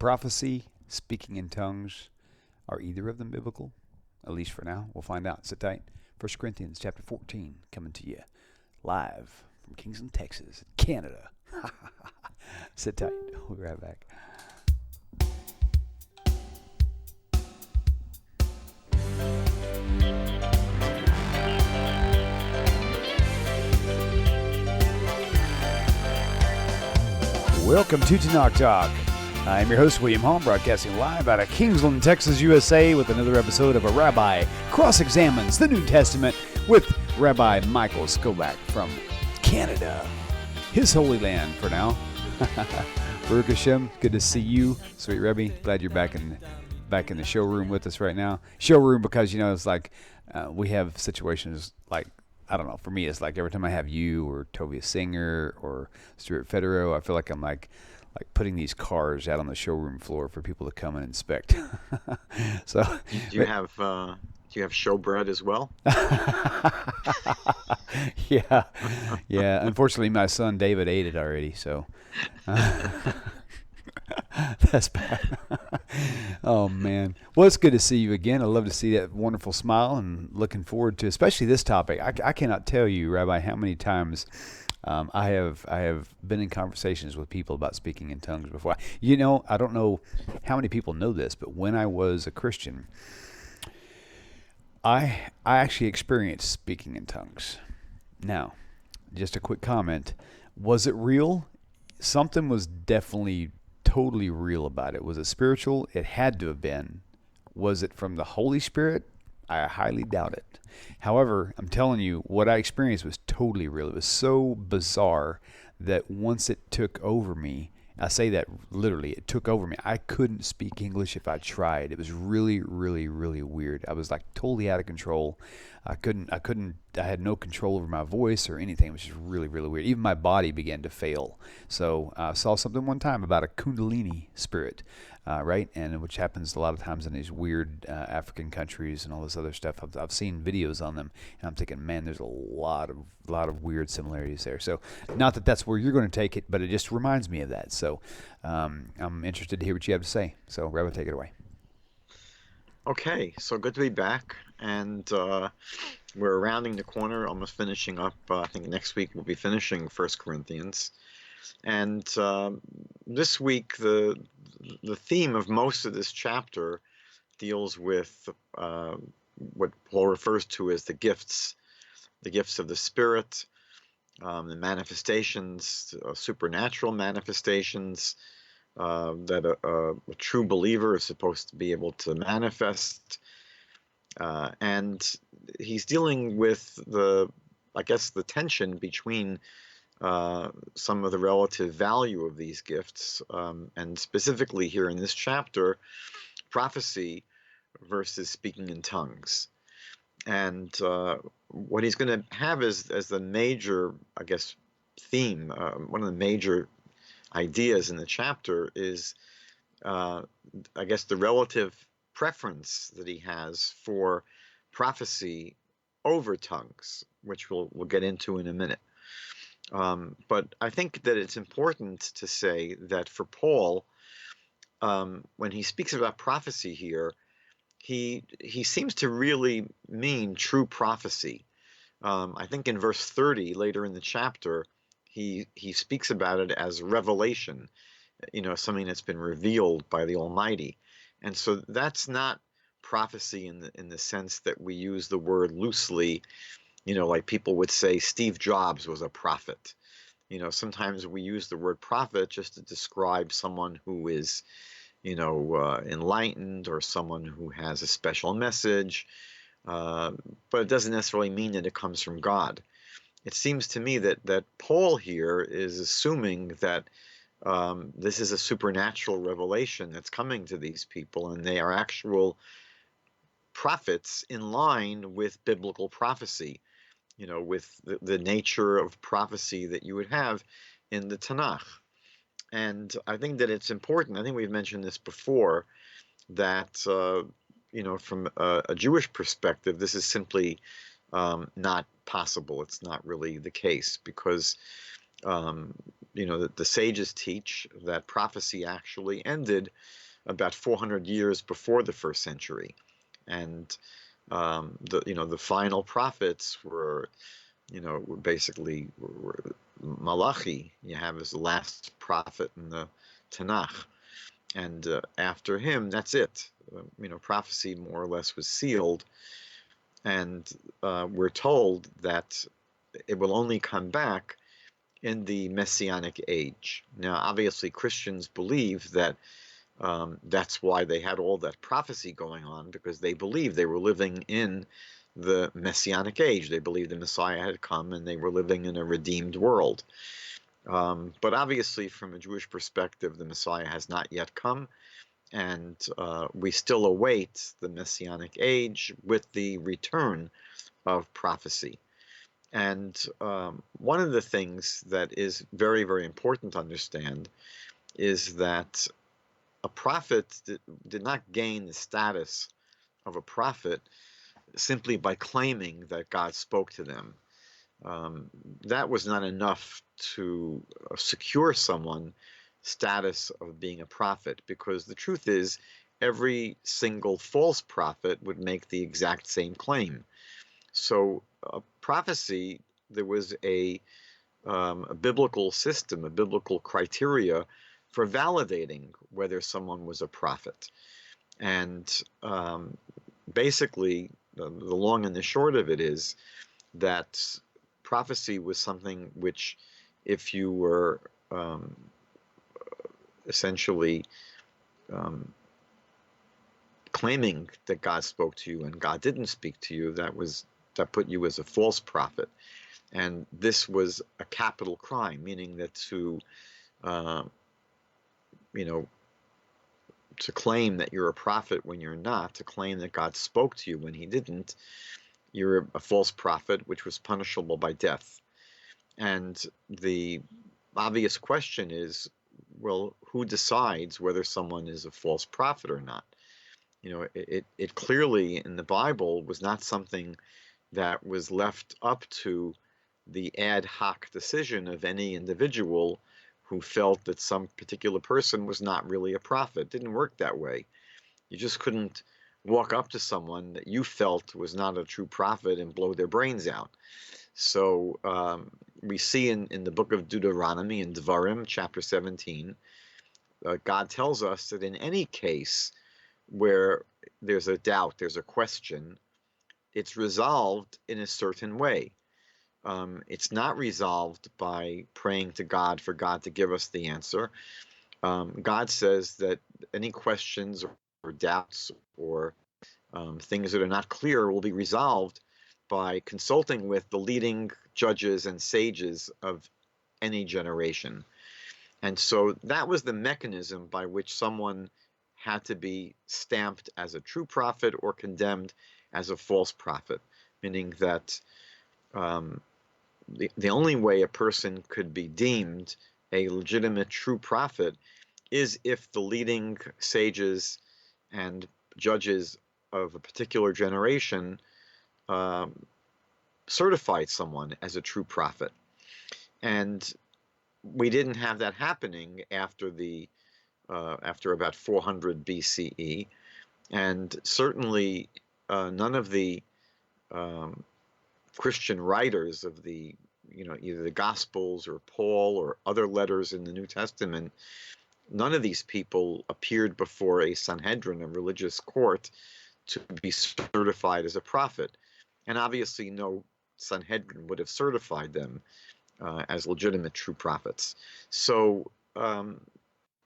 prophecy, speaking in tongues, are either of them biblical? At least for now. We'll find out. Sit tight. 1 Corinthians chapter 14 coming to you live from Kingston, Texas, Canada. Sit tight. We'll be right back. Welcome to Tanakh Talk. I'm your host, William Hall, broadcasting live out of Kingsland, Texas, USA, with another episode of A Rabbi Cross-Examines the New Testament with Rabbi Michael Skobac from Canada, his holy land for now. Baruch Hashem, good to see you, sweet Rebbe. Glad you're back in the showroom with us right now. Showroom because, it's like we have situations like, I don't know, for me, it's like every time I have you or Tovia Singer or Stuart Federow, I feel like I'm like putting these cars out on the showroom floor for people to come and inspect. So, do you have showbread as well? Yeah. Unfortunately, my son David ate it already, so that's bad. Oh man, well, it's good to see you again. I love to see that wonderful smile, and looking forward to especially this topic. I cannot tell you, Rabbi, how many times I have been in conversations with people about speaking in tongues before. I don't know how many people know this, but when I was a Christian, I actually experienced speaking in tongues. Now, just a quick comment. Was it real? Something was definitely totally real about it. Was it spiritual? It had to have been. Was it from the Holy Spirit? I highly doubt it. However, I'm telling you, what I experienced was totally real. It was so bizarre that once it took over me, I say that literally, it took over me. I couldn't speak English if I tried. It was really, really, really weird. I was like totally out of control. I had no control over my voice or anything. It was just really, really weird. Even my body began to fail. So I saw something one time about a Kundalini spirit, right? And which happens a lot of times in these weird African countries and all this other stuff. I've seen videos on them, and I'm thinking, man, there's a lot of weird similarities there. So not that that's where you're going to take it, but it just reminds me of that. So I'm interested to hear what you have to say. So Rabbi, take it away. Okay, so good to be back, and we're rounding the corner, almost finishing up. I think next week we'll be finishing 1 Corinthians, and this week the theme of most of this chapter deals with what Paul refers to as the gifts of the Spirit, the manifestations, supernatural manifestations, that a true believer is supposed to be able to manifest, and he's dealing with the tension between some of the relative value of these gifts, and specifically here in this chapter, prophecy versus speaking in tongues. And what he's going to have as the major, theme, one of the major ideas in the chapter is, the relative preference that he has for prophecy over tongues, which we'll get into in a minute. But I think that it's important to say that for Paul, when he speaks about prophecy here, he seems to really mean true prophecy. I think in verse 30, later in the chapter, he speaks about it as revelation, something that's been revealed by the Almighty. And so that's not prophecy in the sense that we use the word loosely, like people would say Steve Jobs was a prophet. Sometimes we use the word prophet just to describe someone who is, enlightened, or someone who has a special message, but it doesn't necessarily mean that it comes from God. It seems to me that Paul here is assuming that this is a supernatural revelation that's coming to these people, and they are actual prophets in line with biblical prophecy, with the nature of prophecy that you would have in the Tanakh. And I think that it's important, I think we've mentioned this before, that, from a Jewish perspective, this is simply not possible. It's not really the case, because Um, the sages teach that prophecy actually ended about 400 years before the first century, and the final prophets were basically Malachi. You have as the last prophet in the Tanakh, and after him, that's it. Prophecy more or less was sealed, and we're told that it will only come back in the Messianic age. Now, obviously, Christians believe that that's why they had all that prophecy going on, because they believed they were living in the Messianic age. They believed the Messiah had come and they were living in a redeemed world. But obviously, from a Jewish perspective, the Messiah has not yet come, and we still await the Messianic age with the return of prophecy. And one of the things that is very, very important to understand is that a prophet did not gain the status of a prophet simply by claiming that God spoke to them. That was not enough to secure someone status of being a prophet, because the truth is every single false prophet would make the exact same claim. So prophecy, there was a biblical system, a biblical criteria for validating whether someone was a prophet. And basically, the long and the short of it is that prophecy was something which, if you were essentially claiming that God spoke to you and God didn't speak to you, that put you as a false prophet. And this was a capital crime, meaning that to claim that you're a prophet when you're not, to claim that God spoke to you when he didn't, you're a false prophet, which was punishable by death. And the obvious question is, well, who decides whether someone is a false prophet or not? It clearly in the Bible was not something that was left up to the ad hoc decision of any individual who felt that some particular person was not really a prophet. It didn't work that way. You just couldn't walk up to someone that you felt was not a true prophet and blow their brains out. So we see in the book of Deuteronomy, in Devarim, chapter 17, God tells us that in any case where there's a doubt, there's a question, it's resolved in a certain way. It's not resolved by praying to God for God to give us the answer. God says that any questions or doubts or things that are not clear will be resolved by consulting with the leading judges and sages of any generation. And so that was the mechanism by which someone had to be stamped as a true prophet or condemned as a false prophet, meaning that the only way a person could be deemed a legitimate true prophet is if the leading sages and judges of a particular generation certified someone as a true prophet. And we didn't have that happening after about 400 BCE, and certainly none of the Christian writers of the either the Gospels or Paul or other letters in the New Testament, none of these people appeared before a Sanhedrin, a religious court, to be certified as a prophet. And obviously no Sanhedrin would have certified them as legitimate true prophets. So,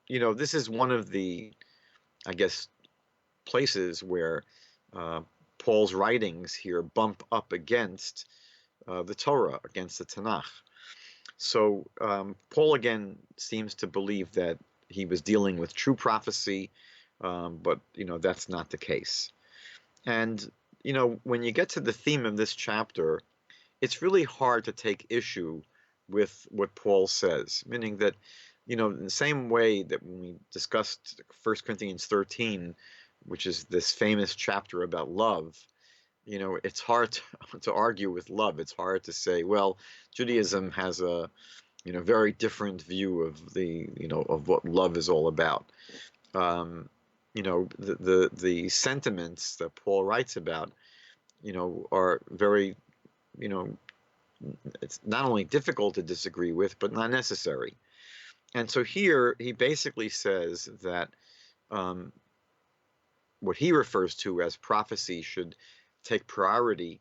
this is one of the, I guess, places where Paul's writings here bump up against the Torah, against the Tanakh. So Paul again seems to believe that he was dealing with true prophecy, but that's not the case. And when you get to the theme of this chapter, it's really hard to take issue with what Paul says, meaning that in the same way that when we discussed 1 Corinthians 13, which is this famous chapter about love, it's hard to argue with love. It's hard to say, well, Judaism has a very different view of of what love is all about. The sentiments that Paul writes about, are very, you know, it's not only difficult to disagree with, but not necessary. And so here he basically says that um, what he refers to as prophecy should take priority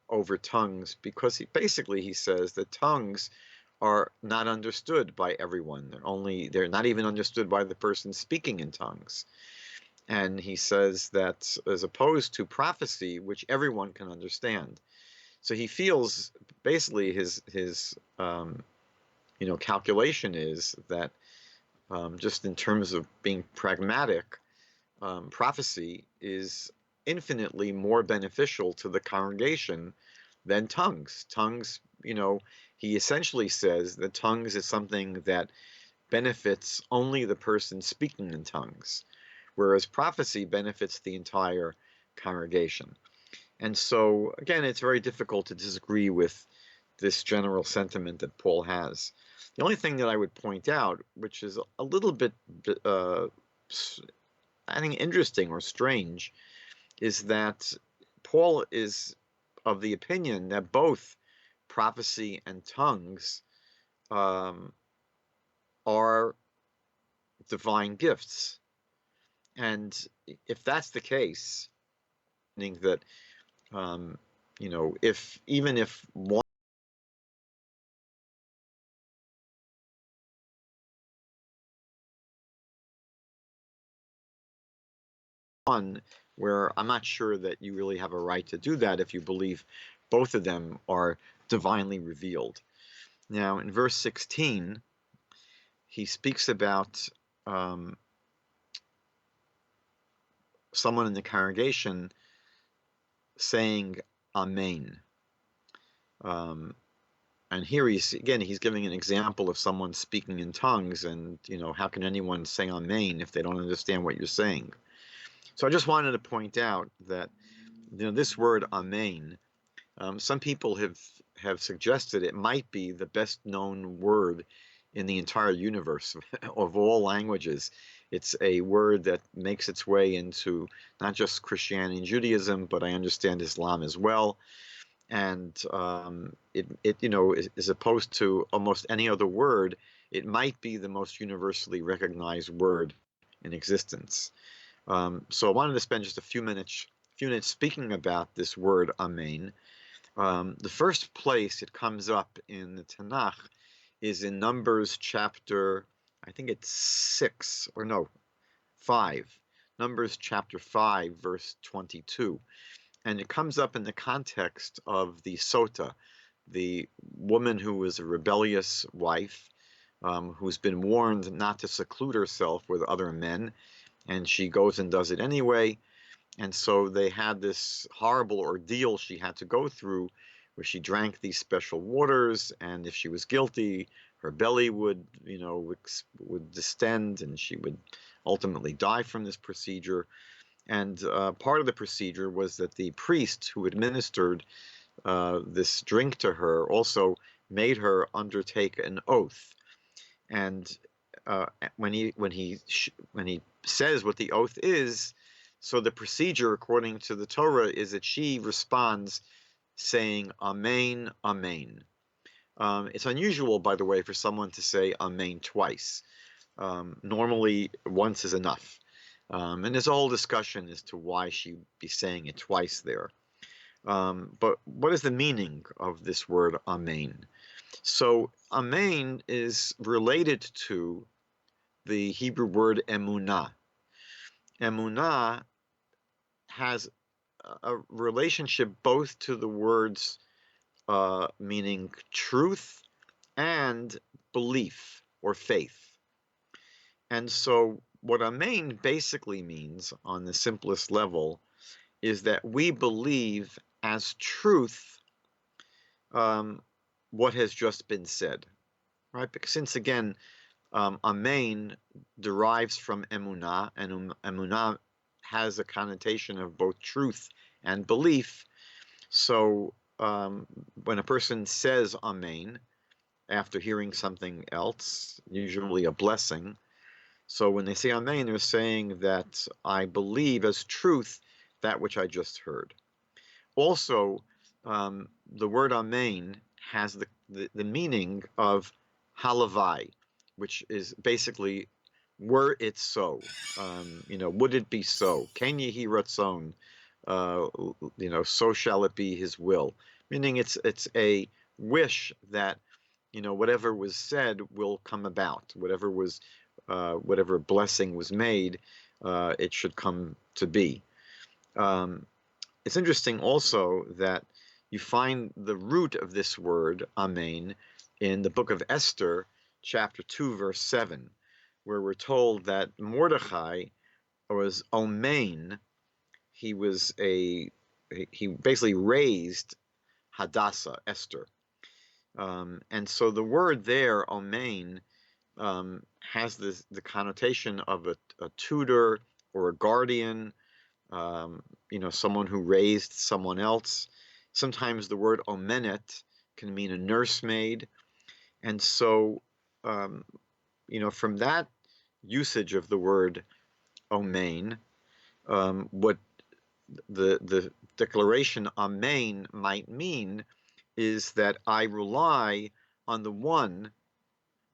over tongues, because he says that tongues are not understood by everyone. They're not even understood by the person speaking in tongues. And he says that as opposed to prophecy, which everyone can understand. So he feels basically his calculation is that just in terms of being pragmatic, prophecy is infinitely more beneficial to the congregation than tongues. Tongues, he essentially says that tongues is something that benefits only the person speaking in tongues, whereas prophecy benefits the entire congregation. And so, again, it's very difficult to disagree with this general sentiment that Paul has. The only thing that I would point out, which is a little bit, I think, interesting or strange, is that Paul is of the opinion that both prophecy and tongues are divine gifts. And if that's the case, meaning that, if one where I'm not sure that you really have a right to do that if you believe both of them are divinely revealed. Now, in verse 16, he speaks about someone in the congregation saying Amen. And here he's giving an example of someone speaking in tongues, and how can anyone say Amen if they don't understand what you're saying? So I just wanted to point out that this word Amen, some people have suggested it might be the best known word in the entire universe of all languages. It's a word that makes its way into not just Christianity and Judaism, but I understand Islam as well. And as opposed to almost any other word, it might be the most universally recognized word in existence. So I wanted to spend just a few minutes speaking about this word Amen. The first place it comes up in the Tanakh is in Numbers chapter, I think it's 5. Numbers chapter 5, verse 22. And it comes up in the context of the Sota, the woman who was a rebellious wife, who's been warned not to seclude herself with other men, and she goes and does it anyway. And so they had this horrible ordeal she had to go through, where she drank these special waters, and if she was guilty, her belly would distend, and she would ultimately die from this procedure. And part of the procedure was that the priest who administered this drink to her also made her undertake an oath. And when he says what the oath is, so the procedure according to the Torah is that she responds saying Amen, Amen. It's unusual, by the way, for someone to say Amen twice. Normally, once is enough. And there's a whole discussion as to why she'd be saying it twice there. But what is the meaning of this word Amen? So Amen is related to the Hebrew word emunah. Emunah has a relationship both to the words meaning truth and belief or faith. And so what Amen basically means on the simplest level is that we believe as truth what has just been said, right? Because since again, Amen derives from emunah, and emunah has a connotation of both truth and belief. So when a person says Amen, after hearing something else, usually a blessing. So when they say Amen, they're saying that I believe as truth that which I just heard. Also, the word Amen has the meaning of halavai, which is basically, were it so, would it be so? Ken yehi ratzon, so shall it be his will. Meaning it's a wish that, whatever was said will come about. Whatever blessing was made, it should come to be. It's interesting also that you find the root of this word, amen, in the book of Esther, chapter 2, verse 7, where we're told that Mordechai was omein. He basically raised Hadassah, Esther. And so the word there, omein, has the connotation of a tutor or a guardian, someone who raised someone else. Sometimes the word omenet can mean a nursemaid. And so, from that usage of the word omein, what the declaration amen might mean is that I rely on the one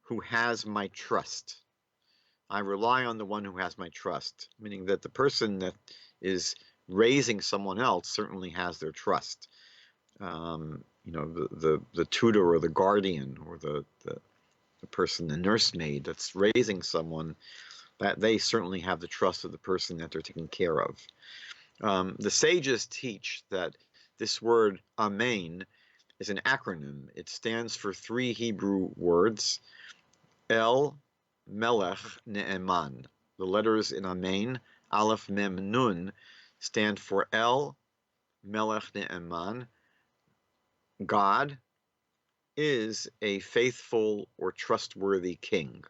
who has my trust. I rely on the one who has my trust, meaning that the person that is raising someone else certainly has their trust. The tutor or the guardian or the person, the nursemaid that's raising someone, that they certainly have the trust of the person that they're taking care of. The sages teach that this word amen is an acronym. It stands for three Hebrew words: El, Melech, Ne'eman. The letters in amen, Aleph, Mem, Nun, stand for El, Melech, Ne'eman. God is a faithful or trustworthy king.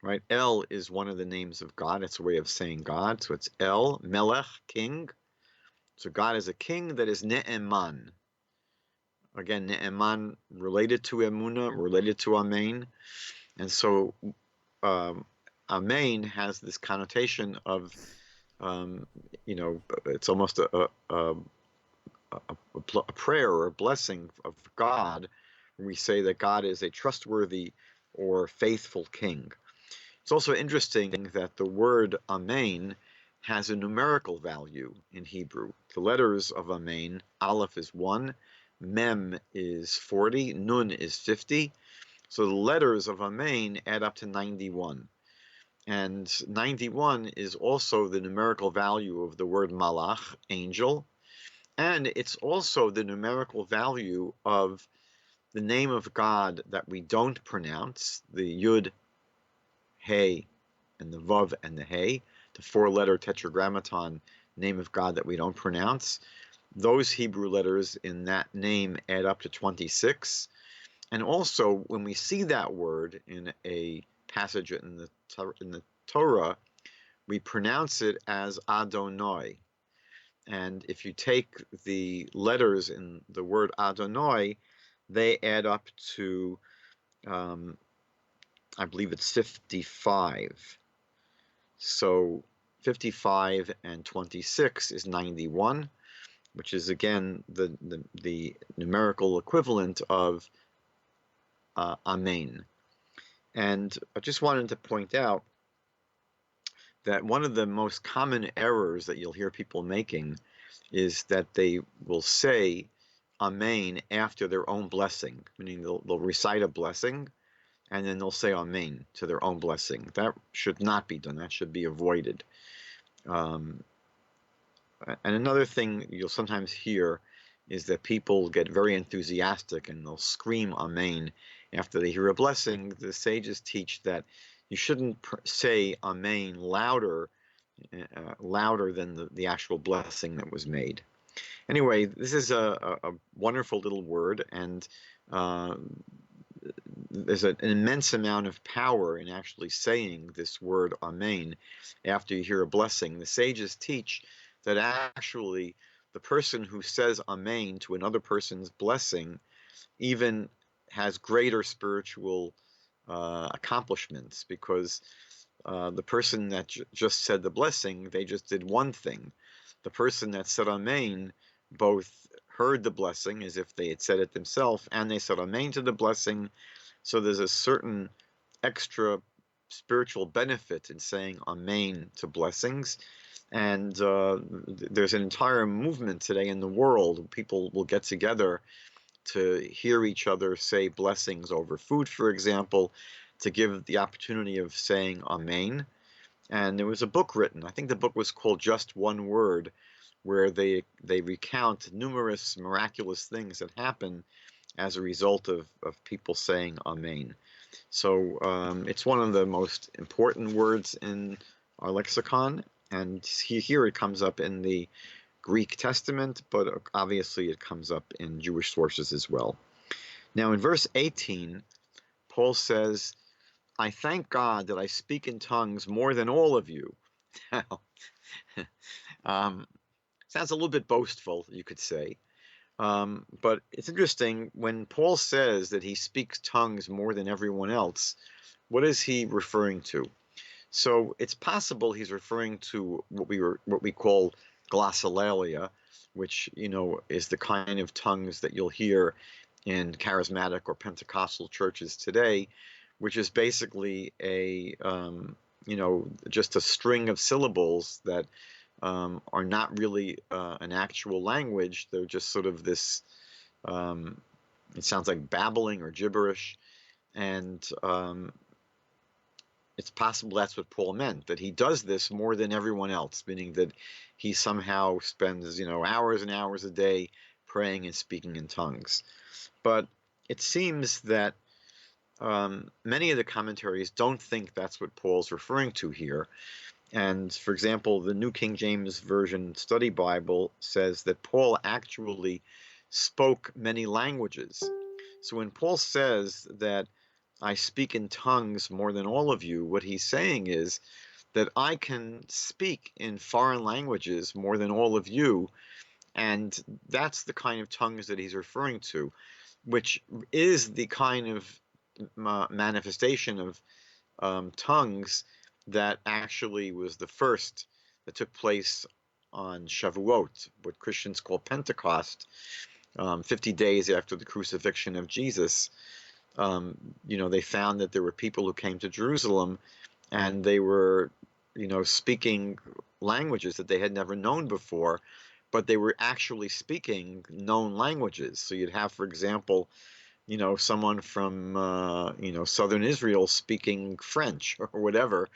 Right? El is one of the names of God. It's a way of saying God. So it's El, Melech, king. So God is a king that is Ne'eman. Again, Ne'eman related to Emunah, related to Amen. And so Amen has this connotation of, it's almost a prayer or a blessing of God. We say that God is a trustworthy or faithful king. It's also interesting that the word Amen has a numerical value in Hebrew. The letters of Amen, Aleph is 1, Mem is 40, Nun is 50. So the letters of Amen add up to 91. And 91 is also the numerical value of the word Malach, angel. And it's also the numerical value of the name of God that we don't pronounce, the Yud, Hey, and the Vav and the Hey, the four-letter tetragrammaton name of God that we don't pronounce. Those Hebrew letters in that name add up to 26. And also, when we see that word in a passage in the Torah, we pronounce it as Adonai. And if you take the letters in the word Adonai, they add up to, I believe it's 55. So 55 and 26 is 91, which is again the numerical equivalent of Amen. And I just wanted to point out that one of the most common errors that you'll hear people making is that they will say Amen after their own blessing, meaning they'll recite a blessing and then they'll say Amen to their own blessing. That should not be done. That should be avoided. And another thing you'll sometimes hear is that people get very enthusiastic and they'll scream Amen after they hear a blessing. The sages teach that you shouldn't say Amen louder than the actual blessing that was made. Anyway, this is a wonderful little word, and there's an immense amount of power in actually saying this word Amen after you hear a blessing. The sages teach that actually the person who says Amen to another person's blessing, even has greater spiritual accomplishments, because the person that just said the blessing, they just did one thing. The person that said Amen both heard the blessing as if they had said it themselves, and they said Amen to the blessing. So there's a certain extra spiritual benefit in saying Amen to blessings. And there's an entire movement today in the world. People will get together to hear each other say blessings over food, for example, to give the opportunity of saying Amen. And there was a book written, I think the book was called Just One Word, where they recount numerous miraculous things that happen as a result of people saying Amen. So it's one of the most important words in our lexicon, and here it comes up in the Greek Testament, but obviously it comes up in Jewish sources as well. Now in verse 18, Paul says, I thank God that I speak in tongues more than all of you. Sounds a little bit boastful, you could say. But it's interesting, when Paul says that he speaks tongues more than everyone else, what is he referring to? So it's possible he's referring to what we call glossolalia, which is the kind of tongues that you'll hear in charismatic or Pentecostal churches today, which is basically just a string of syllables that are not really an actual language. They're just sort of this, it sounds like babbling or gibberish. And it's possible that's what Paul meant, that he does this more than everyone else, meaning that he somehow spends, hours and hours a day praying and speaking in tongues. But it seems that many of the commentaries don't think that's what Paul's referring to here. And for example, the New King James Version Study Bible says that Paul actually spoke many languages. So when Paul says that I speak in tongues more than all of you, what he's saying is that I can speak in foreign languages more than all of you. And that's the kind of tongues that he's referring to, which is the kind of manifestation of tongues that actually was the first that took place on Shavuot, what Christians call Pentecost, 50 days after the crucifixion of Jesus. They found that there were people who came to Jerusalem, and they were, speaking languages that they had never known before, but they were actually speaking known languages. So you'd have, for example, someone from, southern Israel speaking French or whatever.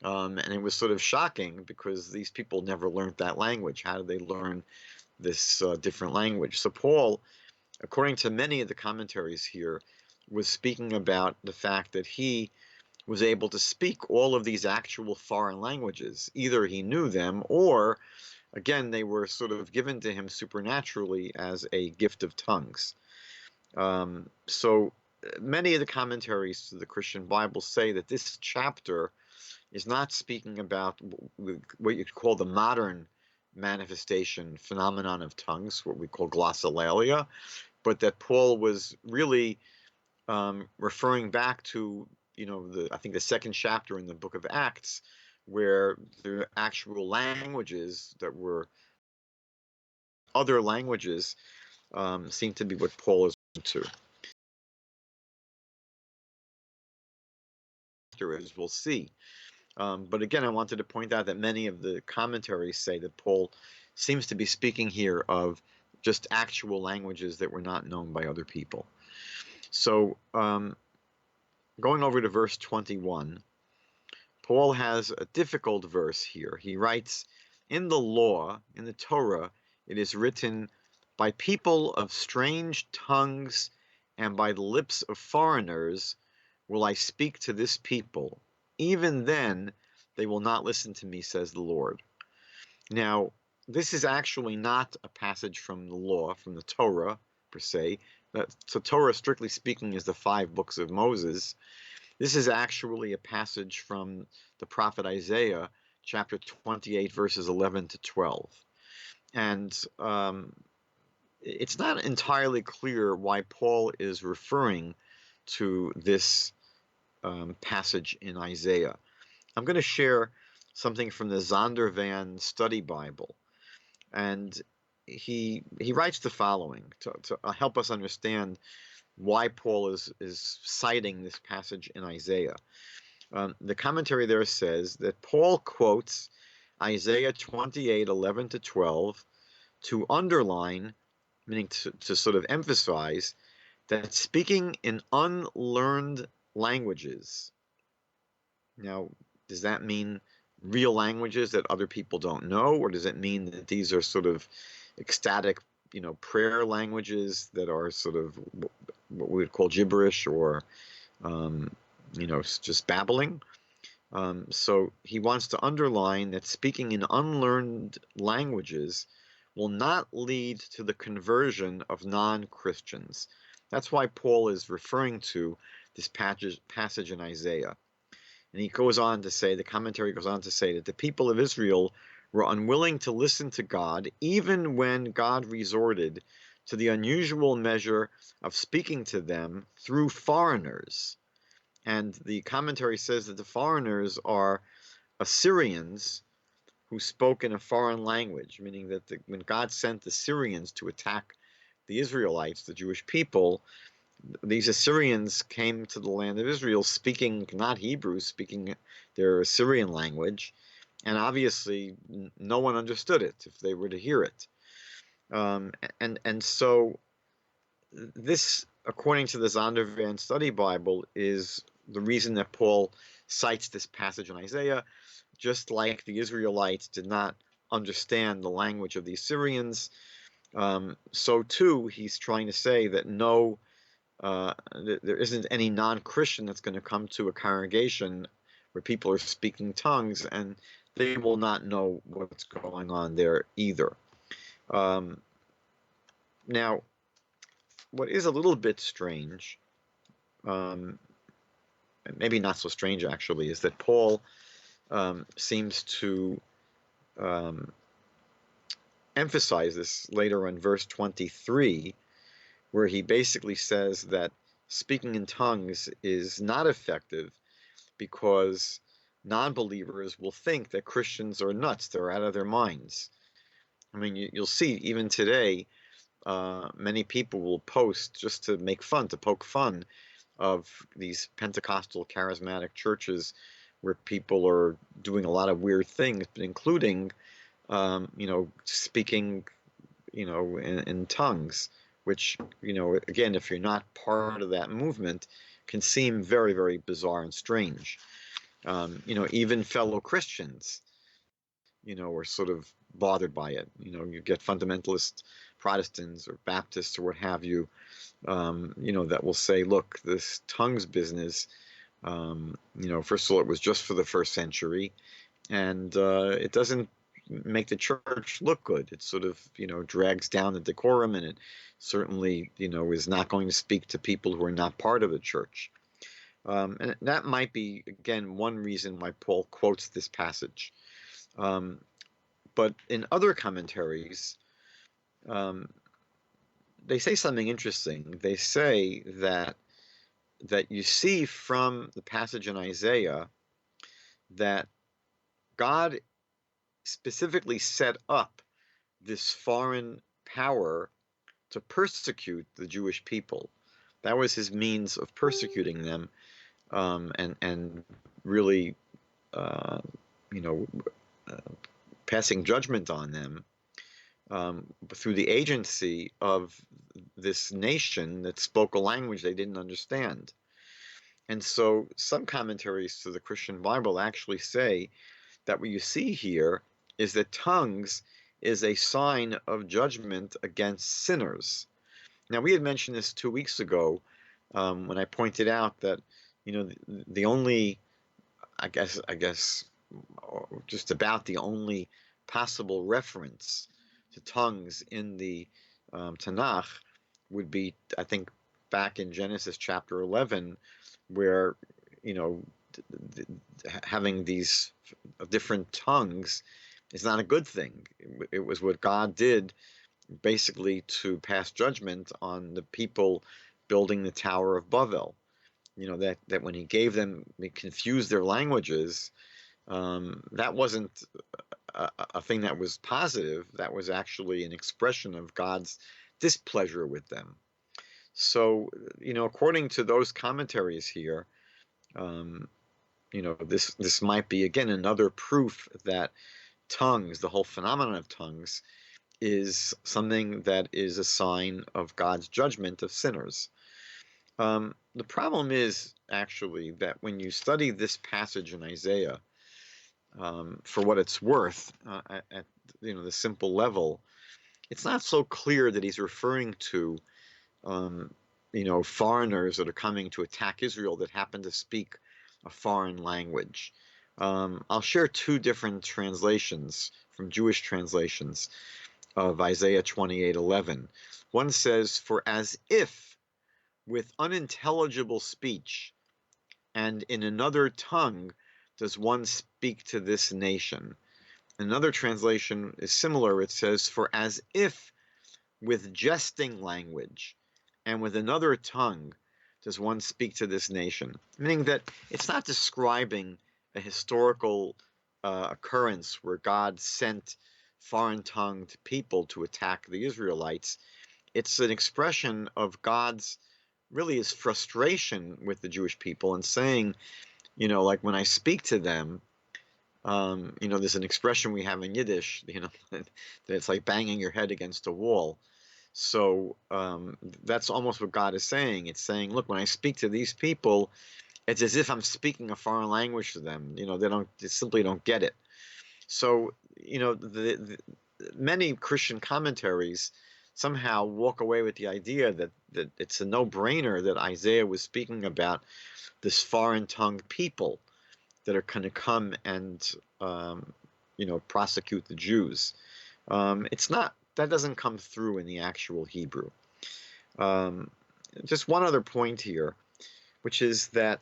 And it was sort of shocking because these people never learned that language. How did they learn this different language? So Paul, according to many of the commentaries here, was speaking about the fact that he was able to speak all of these actual foreign languages. Either he knew them, or again, they were sort of given to him supernaturally as a gift of tongues. So many of the commentaries to the Christian Bible say that this chapter is not speaking about what you'd call the modern manifestation phenomenon of tongues, what we call glossolalia, but that Paul was really referring back to, I think the second chapter in the book of Acts, where the actual languages that were other languages seem to be what Paul is to. As we'll see. But again, I wanted to point out that many of the commentaries say that Paul seems to be speaking here of just actual languages that were not known by other people. So going over to verse 21, Paul has a difficult verse here. He writes, in the law, in the Torah, it is written, by people of strange tongues and by the lips of foreigners will I speak to this people. Even then, they will not listen to me, says the Lord. Now, this is actually not a passage from the law, from the Torah, per se. So Torah, strictly speaking, is the 5 books of Moses. This is actually a passage from the prophet Isaiah, chapter 28, verses 11 to 12. And it's not entirely clear why Paul is referring to this passage in Isaiah. I'm going to share something from the Zondervan Study Bible, and he writes the following to help us understand why Paul is citing this passage in Isaiah. The commentary there says that Paul quotes Isaiah 28:11 to 12 to underline, meaning to sort of emphasize, that speaking in unlearned languages. Now, does that mean real languages that other people don't know, or does it mean that these are sort of ecstatic, prayer languages that are sort of what we would call gibberish, or just babbling? So he wants to underline that speaking in unlearned languages will not lead to the conversion of non-Christians. That's why Paul is referring to this passage in Isaiah. And he goes on to say, the commentary goes on to say that the people of Israel were unwilling to listen to God, even when God resorted to the unusual measure of speaking to them through foreigners. And the commentary says that the foreigners are Assyrians who spoke in a foreign language, meaning that when God sent the Syrians to attack the Israelites, the Jewish people, these Assyrians came to the land of Israel speaking not Hebrew, speaking their Assyrian language, and obviously no one understood it if they were to hear it. And so this, according to the Zondervan Study Bible, is the reason that Paul cites this passage in Isaiah. Just like the Israelites did not understand the language of the Assyrians, so too he's trying to say that there isn't any non-Christian that's going to come to a congregation where people are speaking tongues, and they will not know what's going on there either. Now, what is a little bit strange, maybe not so strange actually, is that Paul seems to emphasize this later in verse 23, where he basically says that speaking in tongues is not effective because non-believers will think that Christians are nuts, they're out of their minds. I mean, you'll see even today, many people will post just to make fun, to poke fun of these Pentecostal charismatic churches where people are doing a lot of weird things, including, speaking, in tongues, which, again, if you're not part of that movement, can seem very, very bizarre and strange. Even fellow Christians, are sort of bothered by it. You get fundamentalist Protestants or Baptists or what have you, that will say, look, this tongues business, first of all, it was just for the first century, and it doesn't make the church look good. It sort of, drags down the decorum, and it certainly, is not going to speak to people who are not part of the church. And that might be, again, one reason why Paul quotes this passage. But in other commentaries, they say something interesting. They say that you see from the passage in Isaiah that God specifically set up this foreign power to persecute the Jewish people. That was his means of persecuting them, and really, passing judgment on them through the agency of this nation that spoke a language they didn't understand. And so some commentaries to the Christian Bible actually say that what you see here is that tongues is a sign of judgment against sinners. Now, we had mentioned this 2 weeks ago when I pointed out that, the only, I guess, just about the only possible reference to tongues in the Tanakh would be, I think, back in Genesis chapter 11, where, having these different tongues is not a good thing. It was what God did basically to pass judgment on the people building the Tower of Babel. That when he gave them, he confused their languages. That wasn't a thing that was positive. That was actually an expression of God's displeasure with them. So, according to those commentaries here, this might be again another proof that tongues, the whole phenomenon of tongues, is something that is a sign of God's judgment of sinners. The problem is actually that when you study this passage in Isaiah, for what it's worth, at the simple level, it's not so clear that he's referring to foreigners that are coming to attack Israel that happen to speak a foreign language. I'll share two different translations from Jewish translations of Isaiah 28:11. One says, "For as if with unintelligible speech and in another tongue does one speak to this nation." Another translation is similar. It says, "For as if with jesting language and with another tongue does one speak to this nation," meaning that it's not describing a historical occurrence where God sent foreign-tongued people to attack the Israelites. It's an expression of God's really his frustration with the Jewish people and saying, like when I speak to them, there's an expression we have in Yiddish, that it's like banging your head against a wall. So that's almost what God is saying. It's saying, look, when I speak to these people, it's as if I'm speaking a foreign language to them. They simply don't get it. So, many Christian commentaries somehow walk away with the idea that it's a no-brainer that Isaiah was speaking about this foreign-tongued people that are going to come and prosecute the Jews. It's not. That doesn't come through in the actual Hebrew. Just one other point here, which is that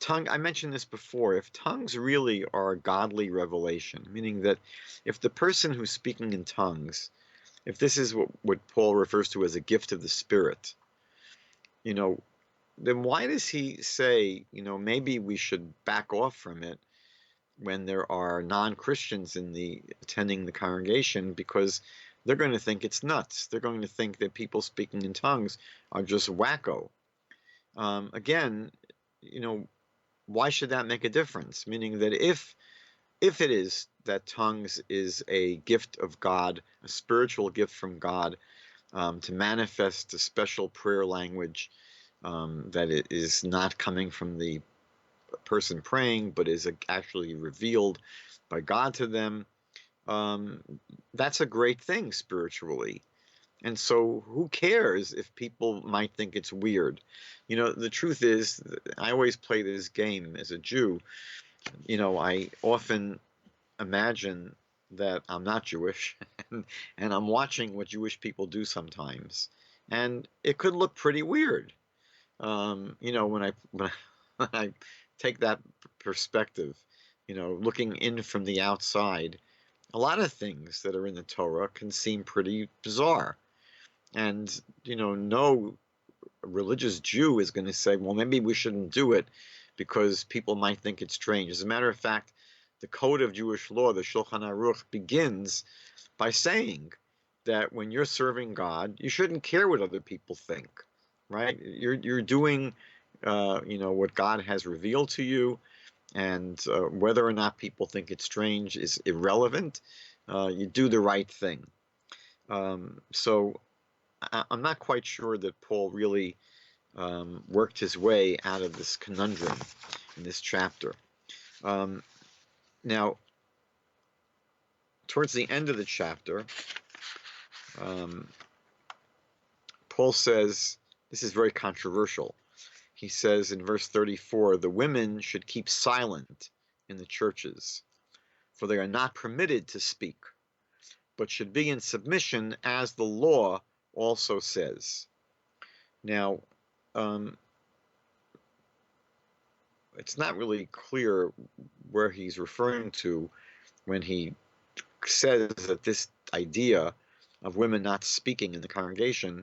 I mentioned this before, if tongues really are a godly revelation, meaning that if the person who's speaking in tongues, if this is what Paul refers to as a gift of the Spirit, then why does he say, maybe we should back off from it when there are non-Christians attending the congregation, because they're going to think it's nuts. They're going to think that people speaking in tongues are just wacko. Again, why should that make a difference? Meaning that if it is that tongues is a gift of God, a spiritual gift from God, to manifest a special prayer language, that it is not coming from the person praying, but is actually revealed by God to them, that's a great thing spiritually. And so who cares if people might think it's weird? The truth is, I always play this game as a Jew. I often imagine that I'm not Jewish and I'm watching what Jewish people do sometimes, and it could look pretty weird. When I take that perspective, looking in from the outside, a lot of things that are in the Torah can seem pretty bizarre. And, no religious Jew is going to say, well, maybe we shouldn't do it because people might think it's strange. As a matter of fact, the code of Jewish law, the Shulchan Aruch, begins by saying that when you're serving God, you shouldn't care what other people think, right? You're doing, what God has revealed to you, and whether or not people think it's strange is irrelevant. You do the right thing. So I'm not quite sure that Paul really worked his way out of this conundrum in this chapter. Now, towards the end of the chapter, Paul says, this is very controversial. He says in verse 34, the women should keep silent in the churches, for they are not permitted to speak, but should be in submission as the law also says. Now, it's not really clear where he's referring to when he says that this idea of women not speaking in the congregation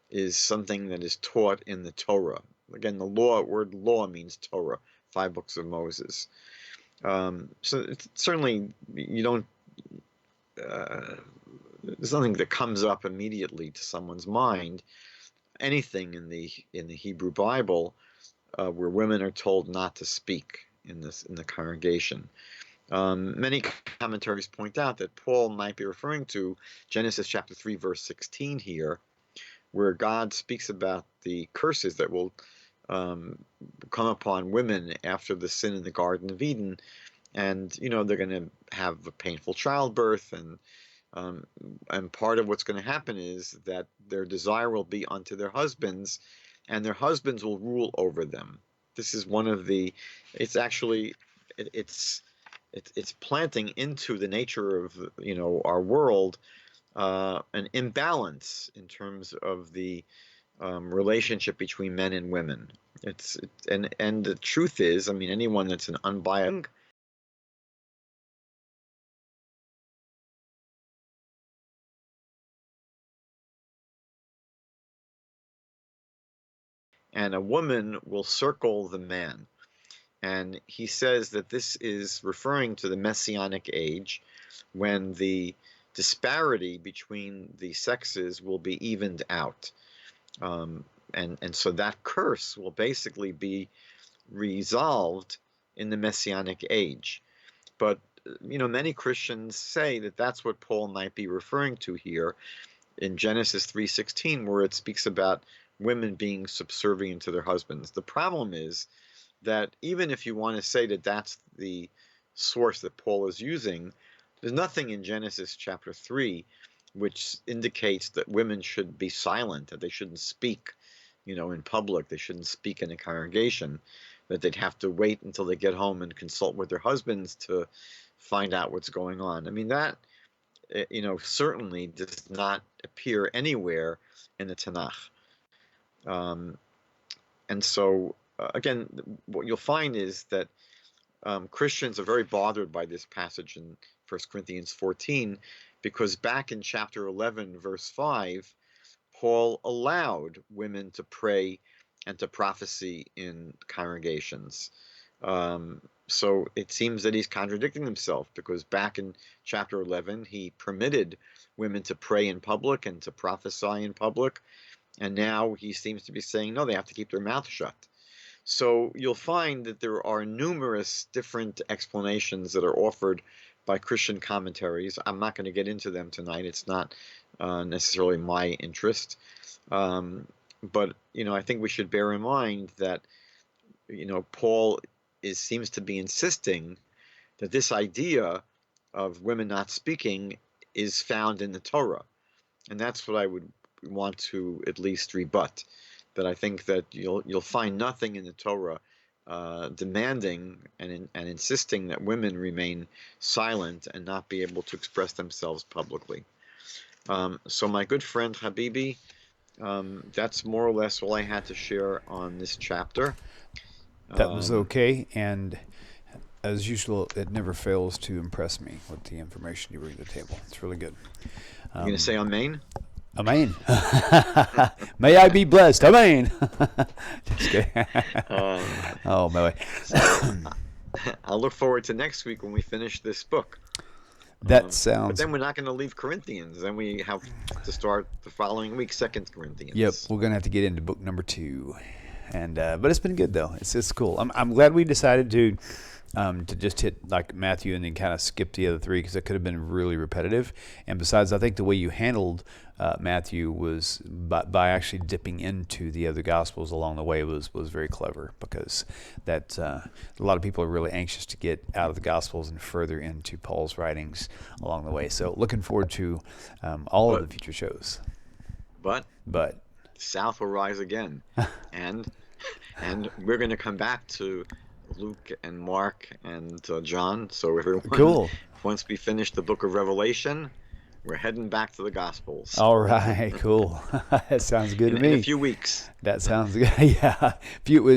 is something that is taught in the Torah. Again, the word law means Torah, 5 books of Moses. So it's certainly you don't. There's nothing that comes up immediately to someone's mind. Anything in the Hebrew Bible where women are told not to speak in the congregation. Many commentaries point out that Paul might be referring to Genesis chapter 3, verse 16 here, where God speaks about the curses that will come upon women after the sin in the Garden of Eden. And, they're going to have a painful childbirth, and part of what's going to happen is that their desire will be unto their husbands, and their husbands will rule over them. This is one of the, it's actually, it's planting into the nature of, our world, an imbalance in terms of the relationship between men and women. And the truth is, anyone that's an unbiased and a woman will circle the man. And he says that this is referring to the Messianic age, when the disparity between the sexes will be evened out. And so that curse will basically be resolved in the Messianic age. But, many Christians say that that's what Paul might be referring to here in Genesis 3:16, where it speaks about women being subservient to their husbands. The problem is that even if you want to say that that's the source that Paul is using, there's nothing in Genesis chapter 3 which indicates that women should be silent, that they shouldn't speak, in public, they shouldn't speak in a congregation, that they'd have to wait until they get home and consult with their husbands to find out what's going on. That, certainly does not appear anywhere in the Tanakh. And so, again, what you'll find is that Christians are very bothered by this passage in 1 Corinthians 14, because back in chapter 11, verse 5, Paul allowed women to pray and to prophesy in congregations. So it seems that he's contradicting himself, because back in chapter 11, he permitted women to pray in public and to prophesy in public. And now he seems to be saying, no, they have to keep their mouth shut. So you'll find that there are numerous different explanations that are offered by Christian commentaries. I'm not going to get into them tonight. It's not necessarily my interest. But, I think we should bear in mind that, Paul seems to be insisting that this idea of women not speaking is found in the Torah. And that's what I would want to at least rebut. That I think that you'll find nothing in the Torah demanding and insisting that women remain silent and not be able to express themselves publicly. So my good friend Habibi, that's more or less all I had to share on this chapter. That was okay, and as usual, it never fails to impress me with the information you bring to the table. It's really good. You going to say amen? Amen. May I be blessed. Amen. Just kidding. Oh, my way. I'll look forward to next week when we finish this book. That sounds. But then we're not going to leave Corinthians. Then we have to start the following week, 2 Corinthians. Yep, we're going to have to get into book number 2. And but it's been good though. It's cool. I'm glad we decided to just hit like Matthew and then kind of skip the other 3, because it could have been really repetitive. And besides, I think the way you handled Matthew was by actually dipping into the other Gospels along the way was very clever, because that a lot of people are really anxious to get out of the Gospels and further into Paul's writings along the way. So looking forward to all of the future shows. But the South will rise again, and we're going to come back to Luke and Mark and John. So everyone, cool. Once we finish the book of Revelation, We're heading back to the Gospels. All right, cool. That sounds good to me. In a few weeks. That sounds good. Yeah.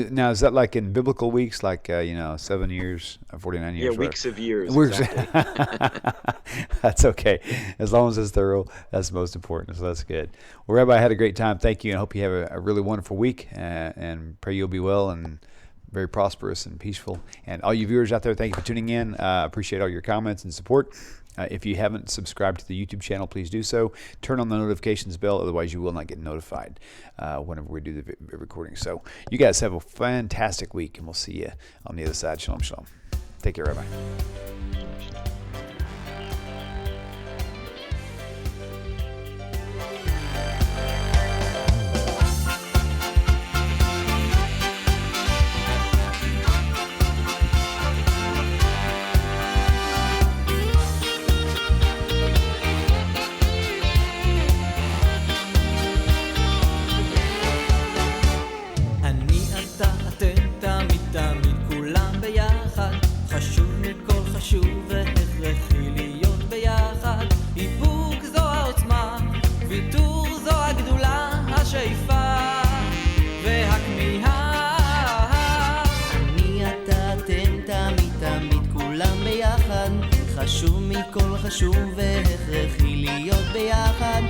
Now, is that like in biblical weeks, like 7 years, 49 years? Yeah, weeks of years. Weeks. Exactly. That's okay. As long as it's thorough, that's most important. So that's good. Well, Rabbi, I had a great time. Thank you, and I hope you have a really wonderful week. And pray you'll be well and very prosperous and peaceful. And all you viewers out there, thank you for tuning in. Appreciate all your comments and support. If you haven't subscribed to the YouTube channel, please do so. Turn on the notifications bell, otherwise you will not get notified whenever we do the recording. So you guys have a fantastic week, and we'll see you on the other side. Shalom, shalom. Take care, Rabbi. חשוב והכרחי להיות ביחד. איפוק זו העוצמה, ויתור זו הגדולה, השאיפה והכמיהה. אני אתה אתם תמיד תמיד כולם ביחד. חשוב מכל חשוב והכרחי להיות ביחד.